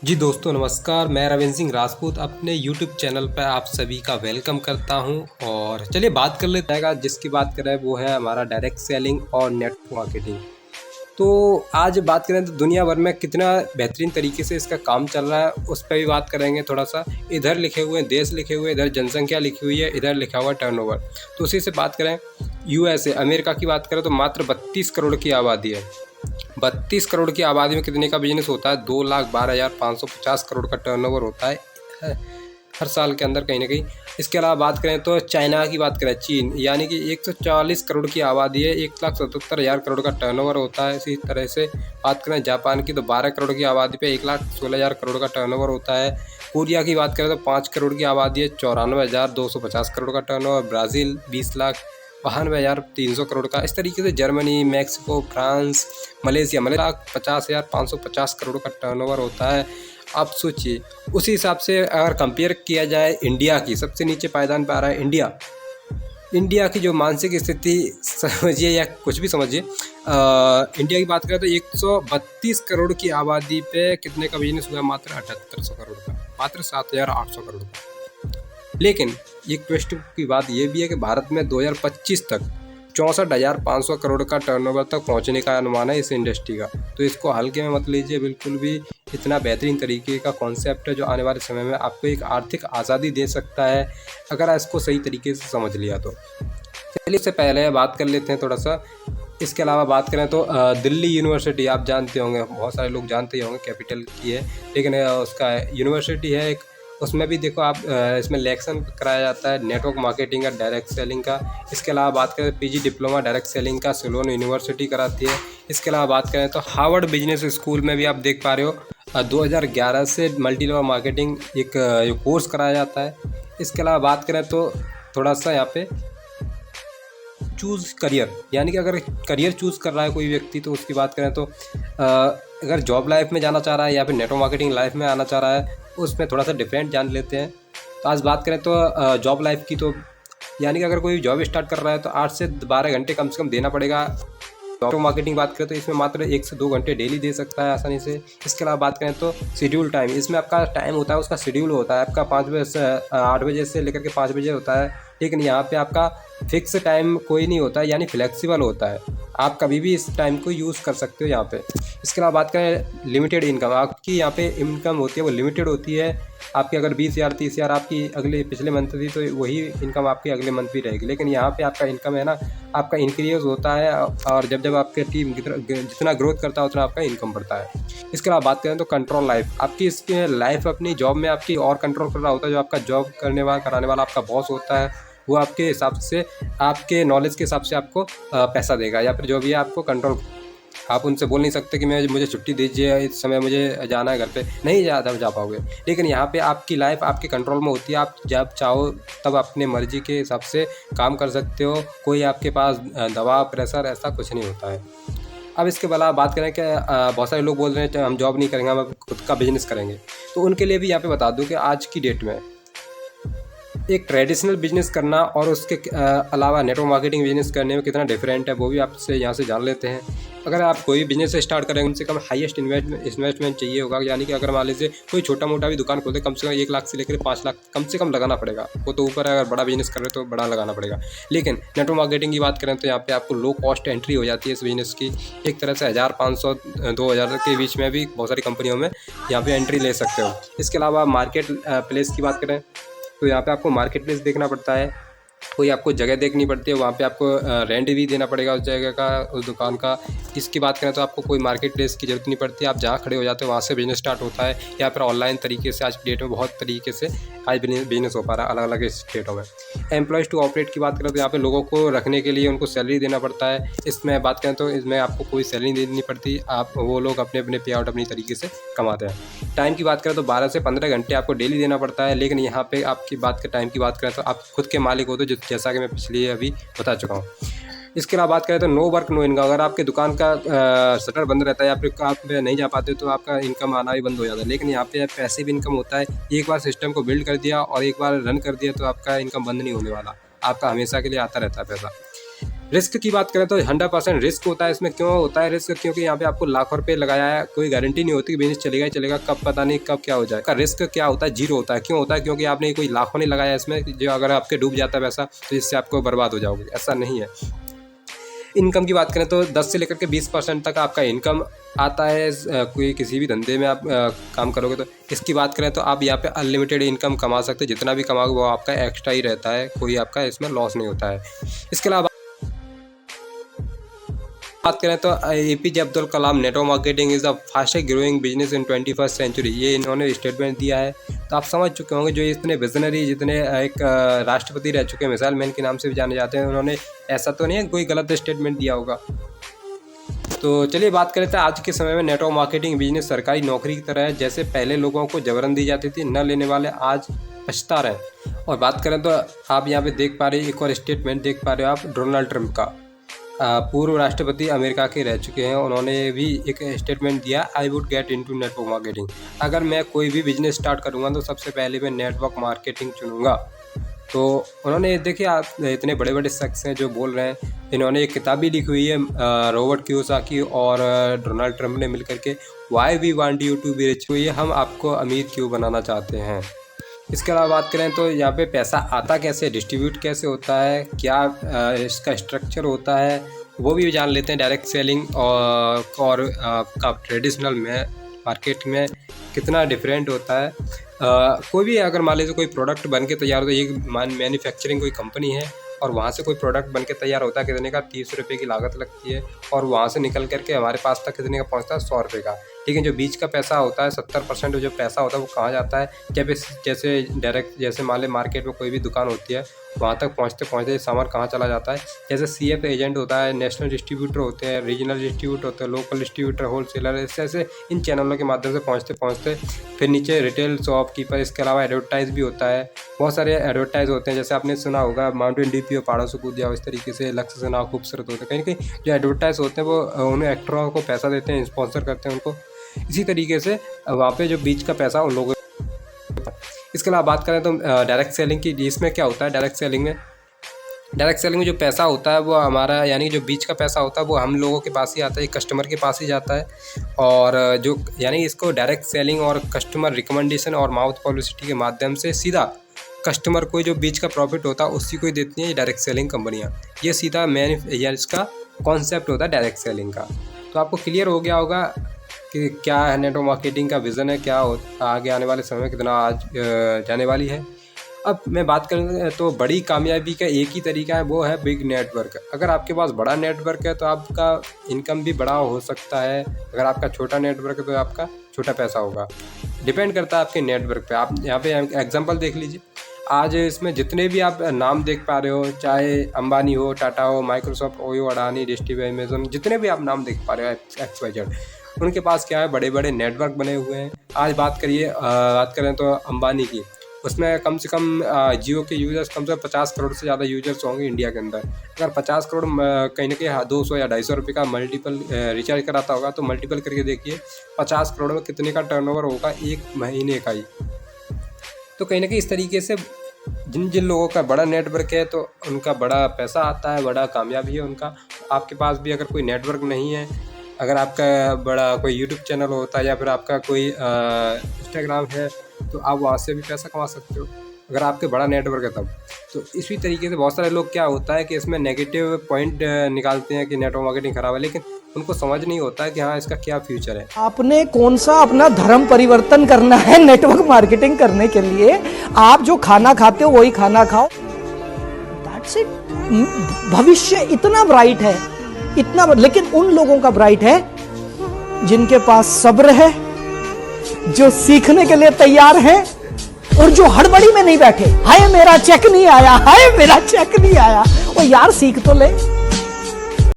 जी दोस्तों नमस्कार, मैं रविंद्र सिंह राजपूत अपने यूट्यूब चैनल पर आप सभी का वेलकम करता हूं। और चलिए बात कर लेते हैं। जिसकी बात करें वो है हमारा डायरेक्ट सेलिंग और नेटवर्क मार्केटिंग। तो आज बात करें तो दुनिया भर में कितना बेहतरीन तरीके से इसका काम चल रहा है उस पर भी बात करेंगे थोड़ा सा। इधर लिखे हुए हैं देश लिखे हुए, इधर जनसंख्या लिखी हुई है, इधर लिखा हुआ है टर्नओवर। तो उसी से बात करें यूएसए अमेरिका की बात करें तो मात्र 32 करोड़ की आबादी है। 32 करोड़ की आबादी में कितने का बिजनेस होता है? 2,12,550 करोड़ का टर्नओवर होता है हर साल के अंदर कहीं ना कहीं। इसके अलावा बात करें तो चाइना की बात करें, चीन यानी कि 140 करोड़ की आबादी है, 1,77,000 करोड़ का टर्नओवर होता है। इसी तरह से बात करें जापान की तो 12 करोड़ की आबादी पे 1,16,000 करोड़ का टर्नओवर होता है। कोरिया की बात करें तो 5 करोड़ की आबादी है, 94,250 करोड़ का टर्नओवर। ब्राज़ील 20,92,300 करोड़ का। इस तरीके से Germany, Mexico, France, Malaysia 50,550 crore का टर्नओवर होता है। आप सोचिए उसी हिसाब से अगर कंपेयर किया जाए इंडिया की, सबसे नीचे पायदान पर आ रहा है इंडिया। इंडिया की जो मानसिक स्थिति समझिए या कुछ भी समझिए, इंडिया की बात करें तो 132 करोड़ की आबादी पे कितने का बिजनेस हुआ? मात्र 7800 करोड़ का, मात्र 7,800 करोड़ का। लेकिन एक ट्विस्ट की बात यह भी है कि भारत में 2025 तक 64,500 करोड़ का टर्नओवर तक पहुंचने का अनुमान है इस इंडस्ट्री का। तो इसको हल्के में मत लीजिए बिल्कुल भी। इतना बेहतरीन तरीके का कॉन्सेप्ट है जो आने वाले समय में आपको एक आर्थिक आज़ादी दे सकता है अगर इसको सही तरीके से समझ लिया तो। चलिए इससे पहले बात कर लेते हैं थोड़ा सा। इसके अलावा बात करें तो दिल्ली यूनिवर्सिटी आप जानते होंगे, बहुत सारे लोग जानते ही होंगे, कैपिटल की है। लेकिन उसका यूनिवर्सिटी है एक, उसमें भी देखो आप इसमें लेक्शन कराया जाता है नेटवर्क मार्केटिंग का, डायरेक्ट सेलिंग का। इसके अलावा बात करें पीजी डिप्लोमा डायरेक्ट सेलिंग का सिलोन यूनिवर्सिटी कराती है। इसके अलावा बात करें तो हार्वर्ड बिजनेस स्कूल में भी आप देख पा रहे हो 2011 से मल्टी लेवल मार्केटिंग एक कोर्स कराया जाता है। इसके अलावा बात करें तो थोड़ा सा यहाँ पे चूज़ करियर, यानी कि अगर करियर चूज़ कर रहा है कोई व्यक्ति तो उसकी बात करें तो अगर जॉब लाइफ में जाना चाह रहा है या फिर नेटवर्क मार्केटिंग लाइफ में आना चाह रहा है, उसमें थोड़ा सा डिफरेंट जान लेते हैं। तो आज बात करें तो जॉब लाइफ की, तो यानी कि अगर कोई जॉब स्टार्ट कर रहा है तो 8 से 12 घंटे कम से कम देना पड़ेगा। नेटवर्क मार्केटिंग बात करें तो इसमें मात्र 1 से 2 घंटे डेली दे सकता है आसानी से। इसके अलावा बात करें तो शेड्यूल टाइम, इसमें आपका टाइम होता है, उसका शेड्यूल होता है आपका 5 बजे से 8 बजे से लेकर के 5 बजे होता है। लेकिन यहाँ पे आपका फिक्स टाइम कोई नहीं होता है, यानी फ्लेक्सिबल होता है, आप कभी भी इस टाइम को यूज़ कर सकते हो यहाँ पे। इसके अलावा बात करें लिमिटेड इनकम, आपकी यहाँ पे इनकम होती है वो लिमिटेड होती है। आपकी अगर 20,000 30,000 आपकी अगले पिछले मंथ थी तो वही इनकम आपकी अगले मंथ भी रहेगी। लेकिन यहाँ पे आपका इनकम है ना, आपका इंक्रीज होता है, और जब जब आपके टीम जितना ग्रोथ करता है उतना आपका इनकम बढ़ता है। इसके अलावा बात करें तो कंट्रोल लाइफ, आपकी इसके लाइफ अपनी जॉब में आपकी और कंट्रोल कर रहा होता है। जो आपका जॉब कराने वाला आपका बॉस होता है वो आपके हिसाब से, आपके नॉलेज के हिसाब से आपको पैसा देगा, या फिर जो भी है आपको कंट्रोल। आप उनसे बोल नहीं सकते कि मुझे छुट्टी दीजिए, इस समय मुझे जाना है घर पे, नहीं जा पाओगे। लेकिन यहाँ पे आपकी लाइफ आपके कंट्रोल में होती है, आप जब चाहो तब अपने मर्जी के हिसाब से काम कर सकते हो। कोई आपके पास दबाव प्रेशर ऐसा कुछ नहीं होता है। अब इसके अलावा बात करें कि बहुत सारे लोग बोल रहे हैं हम जॉब नहीं करेंगे, हम खुद का बिजनेस करेंगे। तो उनके लिए भी यहाँ पे बता दूँ कि आज की डेट में एक ट्रेडिशनल बिजनेस करना और उसके अलावा नेटवर्क मार्केटिंग बिजनेस करने में कितना डिफरेंट है वो भी आपसे यहाँ से जान लेते हैं। अगर आप कोई बिजनेस स्टार्ट करेंगे कम से कम हाईएस्ट इन्वेस्टमेंट चाहिए होगा, यानी कि अगर मान लीजिए कोई छोटा मोटा भी दुकान खोलते कम से कम 1 लाख से लेकर 5 लाख कम से कम लगाना पड़ेगा। वो तो ऊपर अगर बड़ा बिजनेस कर रहे तो बड़ा लगाना पड़ेगा। लेकिन नेटवर्क मार्केटिंग की बात करें तो यहाँ पे आपको लो कॉस्ट एंट्री हो जाती है इस बिजनेस की। एक तरह से 1,500 2,000 के बीच में भी बहुत सारी कंपनियों में यहाँ पे एंट्री ले सकते हो। इसके अलावा मार्केट प्लेस की बात करें तो यहाँ पे आपको मार्केट प्लेस देखना पड़ता है, कोई आपको जगह देखनी पड़ती है, वहाँ पे आपको रेंट भी देना पड़ेगा उस जगह का, उस दुकान का। इसकी बात करें तो आपको कोई मार्केट प्लेस की ज़रूरत नहीं पड़ती, आप जहाँ खड़े हो जाते हो वहाँ से बिजनेस स्टार्ट होता है। या फिर ऑनलाइन तरीके से आज की डेट में बहुत तरीके से आज बिजनेस हो पा रहा है अलग अलग स्टेटों में। एम्प्लॉयज़ टू ऑपरेट की बात करें तो यहाँ पे लोगों को रखने के लिए उनको सैलरी देना पड़ता है। इसमें बात करें तो इसमें आपको कोई सैलरी देनी पड़ती, आप वो लोग अपने अपने पे आउट अपनी तरीके से कमाते हैं। टाइम की बात करें तो 12 से 15 घंटे आपको डेली देना पड़ता है। लेकिन यहाँ पे आपकी बात टाइम की बात करें तो आप खुद के मालिक हो, तो जैसा कि मैं पिछले अभी बता चुका हूँ। इसके अलावा बात करें तो नो वर्क नो इनकम, अगर आपके दुकान का शटर बंद रहता है या फिर आप नहीं जा पाते तो आपका इनकम आना भी बंद हो जाता है। लेकिन यहाँ पे पैसिव इनकम होता है, एक बार सिस्टम को बिल्ड कर दिया और एक बार रन कर दिया तो आपका इनकम बंद नहीं होने वाला, आपका हमेशा के लिए आता रहता है पैसा। रिस्क की बात करें तो 100% रिस्क होता है इसमें। क्यों होता है रिस्क? क्योंकि यहाँ पे आपको लाखों रुपए लगाया है, कोई गारंटी नहीं होती कि बिजनेस चलेगा ही चलेगा, कब पता नहीं कब क्या हो जाएगा। रिस्क क्या होता है? जीरो होता है। क्यों होता है? क्योंकि आपने कोई लाखों नहीं लगाया इसमें, जो अगर आपके डूब जाता है पैसा तो इससे आपको बर्बाद हो जाओगे, ऐसा नहीं है। इनकम की बात करें तो 10 से लेकर के 20% तक आपका इनकम आता है कोई किसी भी धंधे में आप काम करोगे तो। इसकी बात करें तो आप यहाँ पे अनलिमिटेड इनकम कमा सकते हैं, जितना भी कमाओगे वो आपका एक्स्ट्रा ही रहता है, कोई आपका इसमें लॉस नहीं होता है। इसके अलावा बात करें तो APJ Abdul Kalam, network marketing is the fastest growing business in 21st century, ये इन्होंने स्टेटमेंट दिया है। तो आप समझ चुके होंगे जो इतने विजनरी, जितने एक राष्ट्रपति रह चुके हैं, मिसाइल मैन के नाम से भी जाने जाते हैं, उन्होंने ऐसा तो नहीं है कोई गलत स्टेटमेंट दिया होगा। तो चलिए बात करते हैं आज के समय में नेटवर्क मार्केटिंग बिजनेस सरकारी नौकरी की तरह है। जैसे पहले लोगों को जबरन दी जाती थी, न लेने वाले आज पछता रहे। और बात करें तो आप यहाँ पे देख पा रहे हैं एक और स्टेटमेंट देख पा रहे हो आप, डोनाल्ड ट्रंप का, पूर्व राष्ट्रपति अमेरिका के रह चुके हैं, उन्होंने भी एक स्टेटमेंट दिया, I would get into network marketing. अगर मैं कोई भी बिजनेस स्टार्ट करूँगा तो सबसे पहले मैं नेटवर्क मार्केटिंग चुनूँगा। तो उन्होंने देखिए, आप इतने बड़े बड़े शख्स हैं जो बोल रहे हैं। इन्होंने एक किताब भी लिखी हुई है, रॉबर्ट कियोसाकी और डोनाल्ड ट्रंप ने मिलकर के, why we want you to be rich, तो ये हम आपको अमीर क्यों बनाना चाहते हैं। इसके अलावा बात करें तो यहाँ पे पैसा आता कैसे, डिस्ट्रीब्यूट कैसे होता है, क्या इसका स्ट्रक्चर होता है, वो भी जान लेते हैं। डायरेक्ट सेलिंग और का ट्रेडिशनल में मार्केट में कितना डिफरेंट होता है। कोई भी अगर मान लीजिए कोई प्रोडक्ट बन के तैयार होता है, ये मैन्युफैक्चरिंग कोई कंपनी है और वहाँ से कोई प्रोडक्ट बन के तैयार होता है, कितने का 30 रुपये की लागत लगती है, और वहाँ से निकल करके हमारे पास तक कितने का पहुँचता है, 100 रुपये का। ठीक है, जो बीच का पैसा होता है 70% जो पैसा होता है वो कहाँ जाता है, जैसे डायरेक्ट, जैसे मान लें मार्केट में कोई भी दुकान होती है, वहाँ तक पहुँचते पहुँचते सामान कहाँ चला जाता है। जैसे CF एजेंट होता है, नेशनल डिस्ट्रीब्यूटर होते हैं, रीजनल डिस्ट्रीब्यूटर होते हैं, लोकल डिस्ट्रीब्यूटर, होलसेलर, ऐसे इन चैनलों के माध्यम से पहुँचते पहुँचते फिर नीचे रिटेल शॉपकीपर। इसके अलावा एडवर्टाइज भी होता है, बहुत सारे एडवर्टाइज होते हैं। जैसे आपने सुना होगा, माउंटेन ड्यू पियो पहाड़ों से कूद जाओ, इस तरीके से लक्ष्य से ना खूबसूरत होते हैं। कहीं कहीं जो एडवर्टाइज होते हैं वो उन्हें एक्टरों को पैसा देते हैं, स्पॉन्सर करते हैं उनको। इसी तरीके से वहाँ पे जो बीच का पैसा उन लोगों। इसके अलावा बात करें तो डायरेक्ट सेलिंग की, इसमें क्या होता है, डायरेक्ट सेलिंग में जो पैसा होता है वो हमारा, यानी जो बीच का पैसा होता है वो हम लोगों के पास ही आता है, कस्टमर के पास ही जाता है। और जो यानी इसको डायरेक्ट सेलिंग और कस्टमर रिकमेंडेशन और माउथ पब्लिसिटी के माध्यम से सीधा कस्टमर को जो बीच का प्रॉफिट होता है उसी को ही देती हैं ये डायरेक्ट सेलिंग कंपनियाँ। ये सीधा या इसका कॉन्सेप्ट होता है डायरेक्ट सेलिंग का। तो आपको क्लियर हो गया होगा कि क्या है नेटवर्क मार्केटिंग का विज़न है, क्या आगे आने वाले समय में कितना आज जाने वाली है। अब मैं बात करूँ तो बड़ी कामयाबी का एक ही तरीका है, वो है बिग नेटवर्क। अगर आपके पास बड़ा नेटवर्क है तो आपका इनकम भी बड़ा हो सकता है, अगर आपका छोटा नेटवर्क है तो आपका छोटा पैसा होगा। डिपेंड करता है आपके नेटवर्क पे। आप यहाँ पे एग्जांपल देख लीजिए, आज इसमें जितने भी आप नाम देख पा रहे हो, चाहे अंबानी हो, टाटा हो, Microsoft, OYO, Adani, dish TV, Amazon, जितने भी आप नाम देख पा रहे हो XYZ, उनके पास क्या है, बड़े बड़े नेटवर्क बने हुए हैं। आज बात करें तो अंबानी की, उसमें कम से कम जियो के यूज़र्स कम से कम 50 करोड़ से ज़्यादा यूजर्स होंगे इंडिया के अंदर। अगर 50 करोड़ कहीं ना कहीं 200 या 250 रुपये का मल्टीपल रिचार्ज कराता होगा तो मल्टीपल करके देखिए 50 करोड़ में कितने का टर्नओवर होगा एक महीने का ही। तो कहीं ना कहीं इस तरीके से जिन लोगों का बड़ा नेटवर्क है तो उनका बड़ा पैसा आता है, बड़ा कामयाबी है उनका। आपके पास भी अगर कोई नेटवर्क नहीं है, अगर आपका बड़ा कोई यूट्यूब चैनल होता है या फिर आपका कोई इंस्टाग्राम है तो आप वहाँ से भी पैसा कमा सकते हो, अगर आपके बड़ा नेटवर्क है तब। तो इसी तरीके से बहुत सारे लोग क्या होता है कि इसमें नेगेटिव पॉइंट निकालते हैं कि नेटवर्क मार्केटिंग खराब है, लेकिन उनको समझ नहीं होता है कि हाँ इसका क्या फ्यूचर है। आपने कौन सा अपना धर्म परिवर्तन करना है नेटवर्क मार्केटिंग करने के लिए? आप जो खाना खाते हो वही खाना खाओ, दैट्स इट। भविष्य इतना ब्राइट है, इतना, लेकिन उन लोगों का ब्राइट है जिनके पास सब्र है, जो सीखने के लिए तैयार है और जो हड़बड़ी में नहीं बैठे। हाय मेरा चेक नहीं आया, हाय मेरा चेक नहीं आया। ओ यार सीख तो ले।